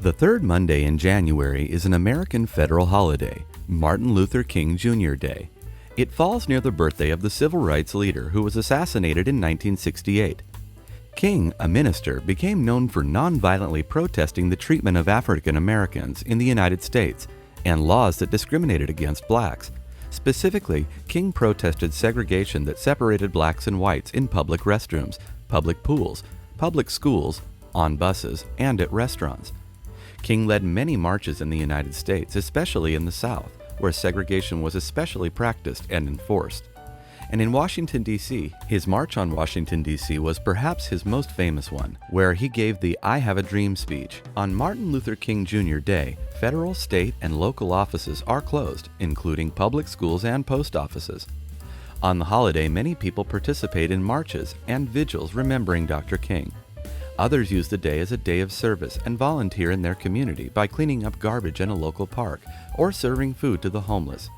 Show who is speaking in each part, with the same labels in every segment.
Speaker 1: The third Monday in January is an American federal holiday, Martin Luther King Jr. Day. It falls near the birthday of the civil rights leader who was assassinated in 1968. King, a minister, became known for non-violently protesting the treatment of African Americans in the United States and laws that discriminated against blacks. Specifically, King protested segregation that separated blacks and whites in public restrooms, public pools, public schools, on buses, and at restaurants. King led many marches in the United States, especially in the South, where segregation was especially practiced and enforced. And in Washington, D.C., his March on Washington, D.C. was perhaps his most famous one, where he gave the I Have a Dream speech. On Martin Luther King Jr. Day, federal, state, and local offices are closed, including public schools and post offices. On the holiday, many people participate in marches and vigils remembering Dr. King. Others use the day as a day of service and volunteer in their community by cleaning up garbage in a local park or serving food to the homeless.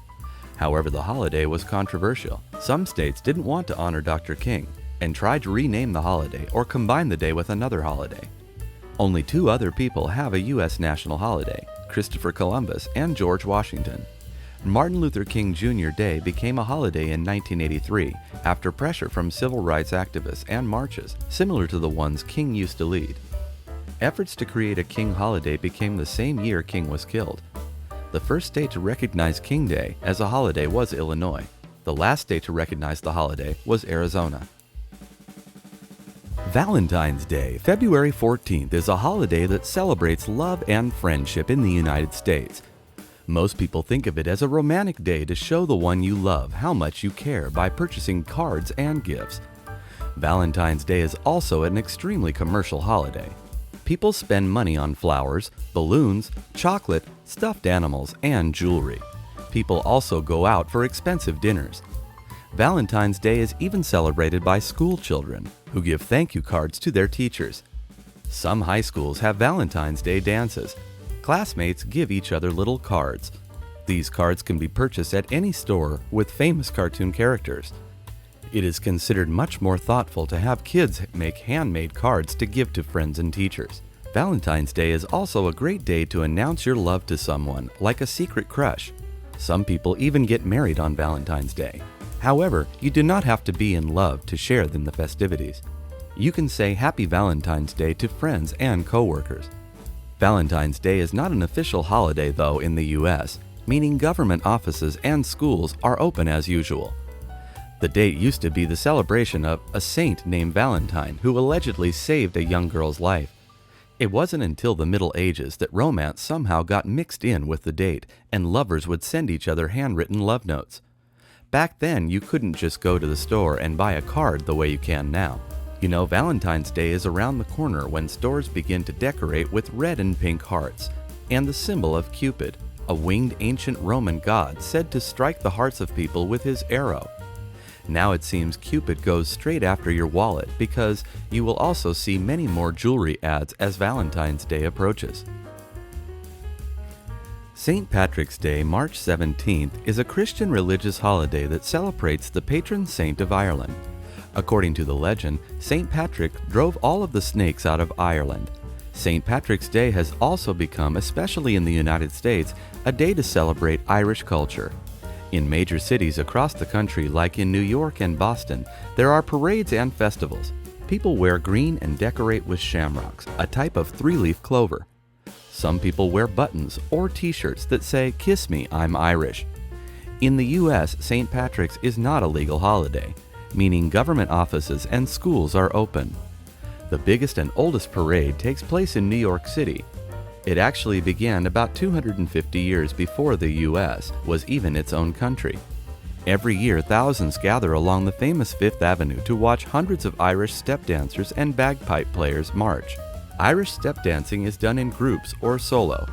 Speaker 1: However, the holiday was controversial. Some states didn't want to honor Dr. King and tried to rename the holiday or combine the day with another holiday. Only two other people have a U.S. national holiday, Christopher Columbus and George Washington. Martin Luther King Jr. Day became a holiday in 1983 after pressure from civil rights activists and marches, similar to the ones King used to lead. Efforts to create a King holiday became the same year King was killed. The first state to recognize King Day as a holiday was Illinois. The last state to recognize the holiday was Arizona. Valentine's Day, February 14th, is a holiday that celebrates love and friendship in the United States. Most people think of it as a romantic day to show the one you love how much you care by purchasing cards and gifts. Valentine's Day is also an extremely commercial holiday. People spend money on flowers, balloons, chocolate, stuffed animals, and jewelry. People also go out for expensive dinners. Valentine's Day is even celebrated by school children, who give thank you cards to their teachers. Some high schools have Valentine's Day dances. Classmates give each other little cards. These cards can be purchased at any store with famous cartoon characters. It is considered much more thoughtful to have kids make handmade cards to give to friends and teachers. Valentine's Day is also a great day to announce your love to someone, like a secret crush. Some people even get married on Valentine's Day. However, you do not have to be in love to share in the festivities. You can say Happy Valentine's Day to friends and coworkers. Valentine's Day is not an official holiday, though, in the U.S., meaning government offices and schools are open as usual. The date used to be the celebration of a saint named Valentine who allegedly saved a young girl's life. It wasn't until the Middle Ages that romance somehow got mixed in with the date and lovers would send each other handwritten love notes. Back then, you couldn't just go to the store and buy a card the way you can now. You know, Valentine's Day is around the corner when stores begin to decorate with red and pink hearts, and the symbol of Cupid, a winged ancient Roman god said to strike the hearts of people with his arrow. Now it seems Cupid goes straight after your wallet because you will also see many more jewelry ads as Valentine's Day approaches. St. Patrick's Day, March 17th, is a Christian religious holiday that celebrates the patron saint of Ireland. According to the legend, St. Patrick drove all of the snakes out of Ireland. St. Patrick's Day has also become, especially in the United States, a day to celebrate Irish culture. In major cities across the country, like in New York and Boston, there are parades and festivals. People wear green and decorate with shamrocks, a type of three-leaf clover. Some people wear buttons or t-shirts that say, "Kiss me, I'm Irish." In the U.S., St. Patrick's is not a legal holiday, meaning government offices and schools are open. The biggest and oldest parade takes place in New York City. It actually began about 250 years before the U.S. was even its own country. Every year, thousands gather along the famous Fifth Avenue to watch hundreds of Irish step dancers and bagpipe players march. Irish step dancing is done in groups or solo.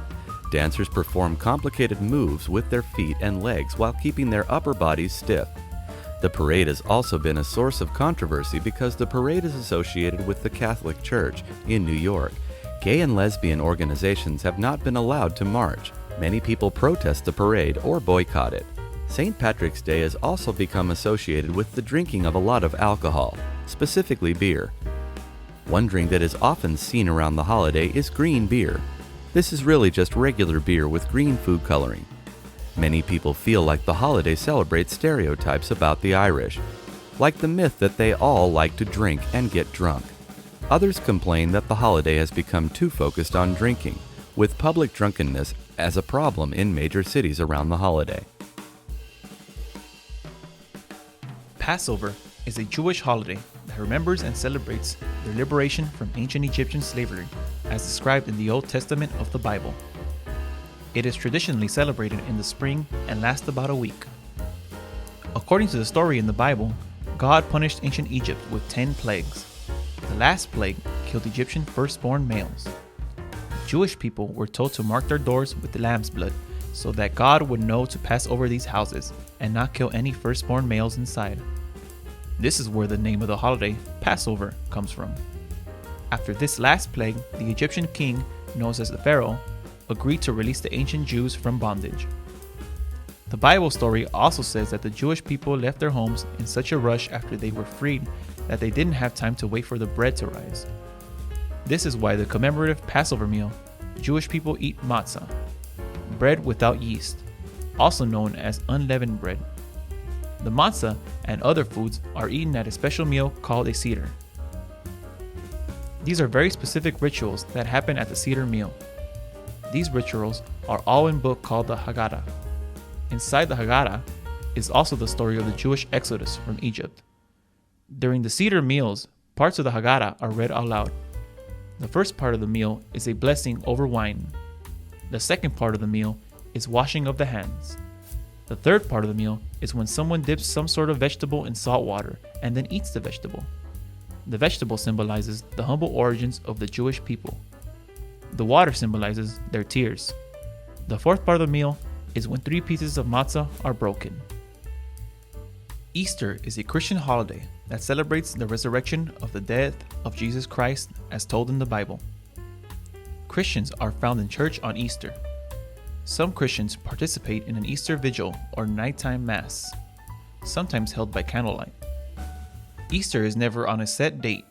Speaker 1: Dancers perform complicated moves with their feet and legs while keeping their upper bodies stiff. The parade has also been a source of controversy because the parade is associated with the Catholic Church in New York. Gay and lesbian organizations have not been allowed to march. Many people protest the parade or boycott it. St. Patrick's Day has also become associated with the drinking of a lot of alcohol, specifically beer. One drink that is often seen around the holiday is green beer. This is really just regular beer with green food coloring. Many people feel like the holiday celebrates stereotypes about the Irish, like the myth that they all like to drink and get drunk. Others complain that the holiday has become too focused on drinking, with public drunkenness as a problem in major cities around the holiday.
Speaker 2: Passover is a Jewish holiday that remembers and celebrates their liberation from ancient Egyptian slavery, as described in the Old Testament of the Bible. It is traditionally celebrated in the spring and lasts about a week. According to the story in the Bible, God punished ancient Egypt with 10 plagues. The last plague killed Egyptian firstborn males. Jewish people were told to mark their doors with the lamb's blood so that God would know to pass over these houses and not kill any firstborn males inside. This is where the name of the holiday, Passover, comes from. After this last plague, the Egyptian king, known as the Pharaoh, agreed to release the ancient Jews from bondage. The Bible story also says that the Jewish people left their homes in such a rush after they were freed that they didn't have time to wait for the bread to rise. This is why the commemorative Passover meal, Jewish people eat matzah, bread without yeast, also known as unleavened bread. The matzah and other foods are eaten at a special meal called a seder. These are very specific rituals that happen at the seder meal. These rituals are all in a book called the Haggadah. Inside the Haggadah is also the story of the Jewish exodus from Egypt. During the seder meals, parts of the Haggadah are read out loud. The first part of the meal is a blessing over wine. The second part of the meal is washing of the hands. The third part of the meal is when someone dips some sort of vegetable in salt water and then eats the vegetable. The vegetable symbolizes the humble origins of the Jewish people. The water symbolizes their tears. The fourth part of the meal is when 3 pieces of matzah are broken. Easter is a Christian holiday that celebrates the resurrection of the death of Jesus Christ as told in the Bible. Christians are found in church on Easter. Some Christians participate in an Easter vigil or nighttime mass, sometimes held by candlelight. Easter is never on a set date.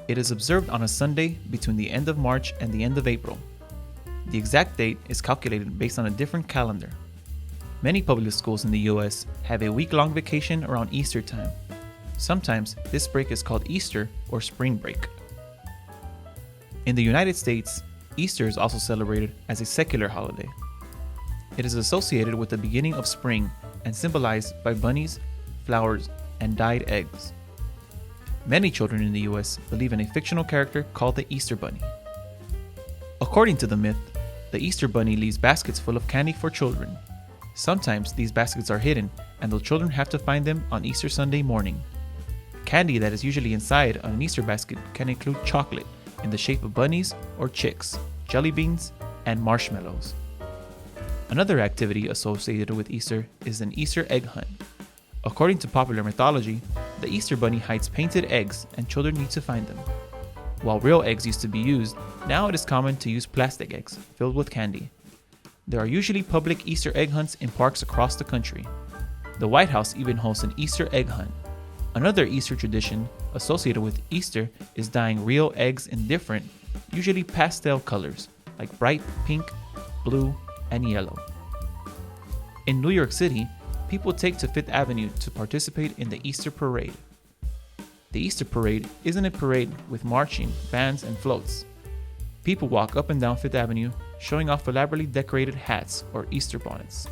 Speaker 2: It is observed on a Sunday between the end of March and the end of April. The exact date is calculated based on a different calendar. Many public schools in the US have a week-long vacation around Easter time. Sometimes this break is called Easter or spring break. In the United States, Easter is also celebrated as a secular holiday. It is associated with the beginning of spring and symbolized by bunnies, flowers, and dyed eggs. Many children in the US believe in a fictional character called the Easter Bunny. According to the myth, the Easter Bunny leaves baskets full of candy for children. Sometimes these baskets are hidden and the children have to find them on Easter Sunday morning. Candy that is usually inside an Easter basket can include chocolate in the shape of bunnies or chicks, jelly beans, and marshmallows. Another activity associated with Easter is an Easter egg hunt. According to popular mythology, the Easter Bunny hides painted eggs and children need to find them. While real eggs used to be used, now it is common to use plastic eggs filled with candy. There are usually public Easter egg hunts in parks across the country. The White House even hosts an Easter egg hunt. Another Easter tradition associated with Easter is dyeing real eggs in different, usually pastel colors, like bright pink, blue, and yellow. In New York City, people take to Fifth Avenue to participate in the Easter Parade. The Easter Parade isn't a parade with marching, bands, and floats. People walk up and down Fifth Avenue, showing off elaborately decorated hats or Easter bonnets.